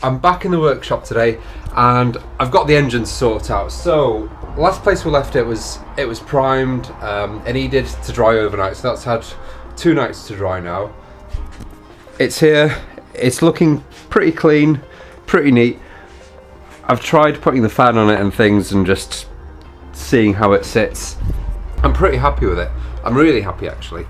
I'm back in the workshop today and I've got the engine sorted out. So last place we left it was primed. It needed to dry overnight, so that's had 2 nights to dry now. It's here, it's looking pretty clean, pretty neat. I've tried putting the fan on it and things and just seeing how it sits. I'm pretty happy with it. I'm really happy actually.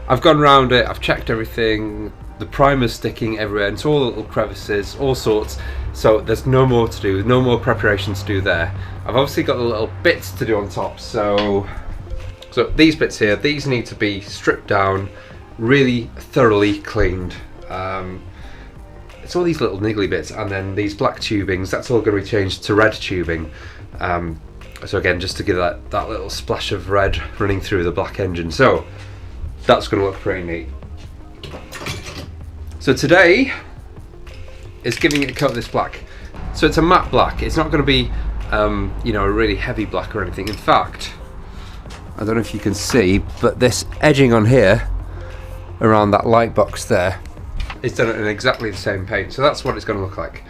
I've gone around it, I've checked everything. The primer's sticking everywhere into all the little crevices, all sorts. So there's no more to do, no more preparations to do there. I've obviously got the little bits to do on top. So these bits here, these need to be stripped down, really thoroughly cleaned. It's all these little niggly bits, and then these black tubings, that's all going to be changed to red tubing. So again, just to give that little splash of red running through the black engine. So that's going to look pretty neat. So today is giving it a coat of this black. So it's a matte black. It's not going to be, you know, a really heavy black or anything. In fact, I don't know if you can see, but this edging on here, around that light box there, is done in exactly the same paint. So that's what it's going to look like.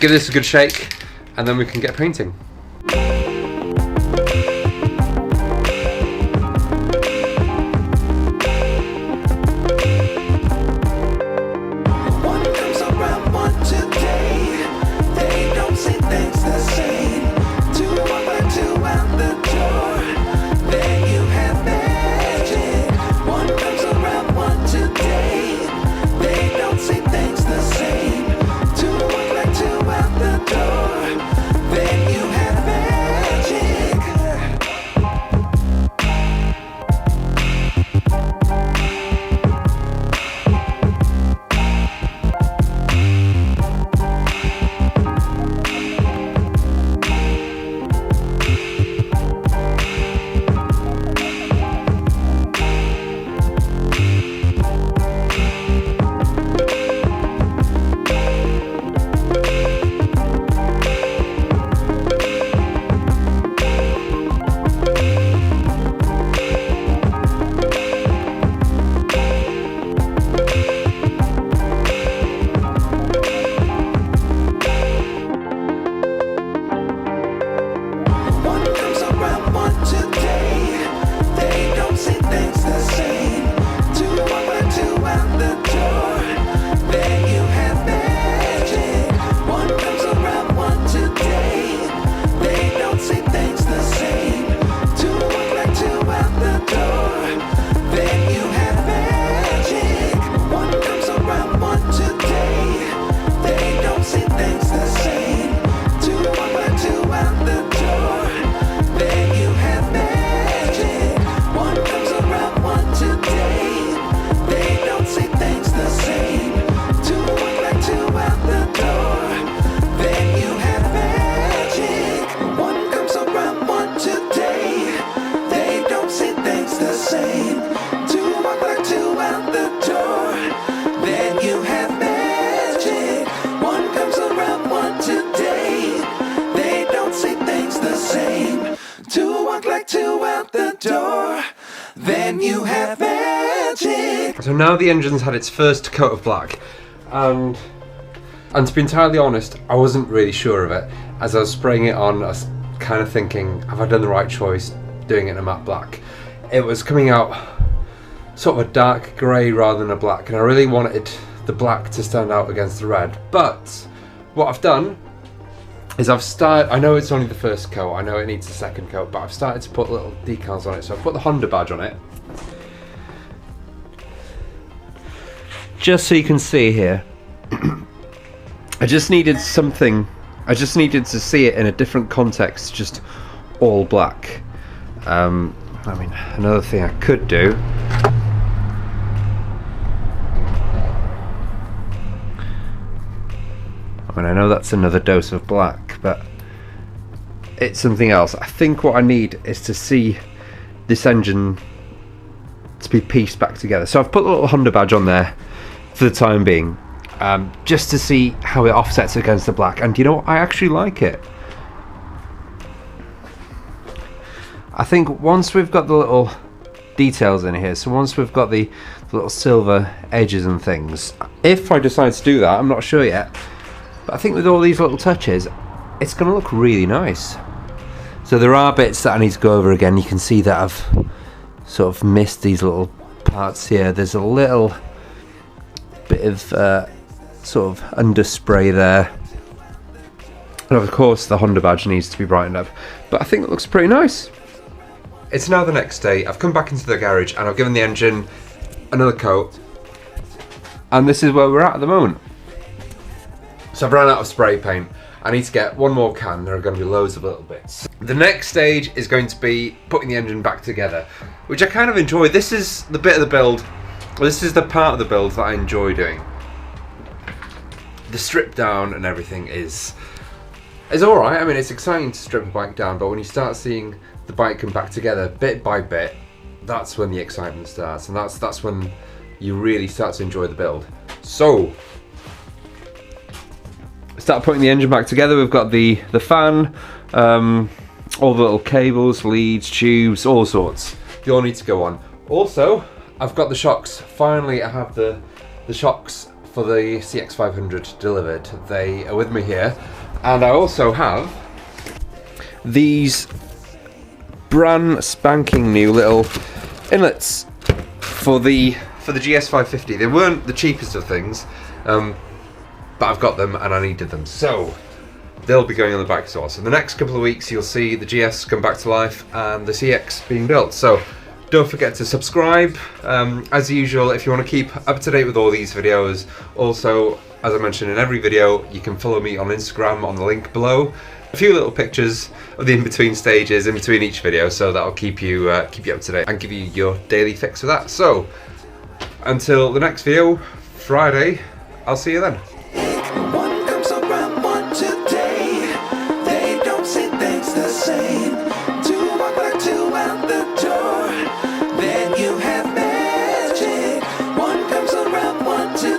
Give this a good shake, and then we can get painting. So now the engine's had its first coat of black, and to be entirely honest, I wasn't really sure of it. As I was spraying it on, I was kind of thinking, have I done the right choice doing it in a matte black? It was coming out sort of a dark grey rather than a black, and I really wanted the black to stand out against the red. But what I've done is I know it's only the first coat, I know it needs a second coat, but I've started to put little decals on it. So I've put the Honda badge on it, just so you can see here. I just needed something, I just needed to see it in a different context, just all black. I mean, another thing I could do, I mean, I know that's another dose of black, but it's something else. I think what I need is to see this engine to be pieced back together. So I've put a little Honda badge on there for the time being, just to see how it offsets against the black. And you know what? I actually like it. I think once we've got the little details in here, so once we've got the little silver edges and things, if I decide to do that, I'm not sure yet. But I think with all these little touches, it's going to look really nice. So there are bits that I need to go over again. You can see that I've sort of missed these little parts here. There's a little bit of sort of underspray there. And of course the Honda badge needs to be brightened up. But I think it looks pretty nice. It's now the next day. I've come back into the garage and I've given the engine another coat. And this is where we're at the moment. So I've run out of spray paint. I need to get one more can. There are going to be loads of little bits. The next stage is going to be putting the engine back together, which I kind of enjoy. This is the bit of the build, this is the part of the build that I enjoy doing. The strip down and everything is alright. I mean, it's exciting to strip a bike down, but when you start seeing the bike come back together bit by bit, that's when the excitement starts, and that's when you really start to enjoy the build. So start putting the engine back together. We've got the fan, all the little cables, leads, tubes, all sorts. They all need to go on. Also, I've got the shocks. Finally, I have the shocks for the CX500 delivered. They are with me here. And I also have these brand spanking new little inlets for the GS550. They weren't the cheapest of things, but I've got them and I needed them, so they'll be going on the bike as well. So the next couple of weeks you'll see the GS come back to life and the CX being built. So don't forget to subscribe. As usual, if you want to keep up to date with all these videos, also, as I mentioned in every video, you can follow me on Instagram on the link below. A few little pictures of the in-between stages in between each video, so that'll keep you up to date and give you your daily fix of that. So until the next video, Friday, I'll see you then. One comes around, one today. They don't say things the same. Two walk like two and the two.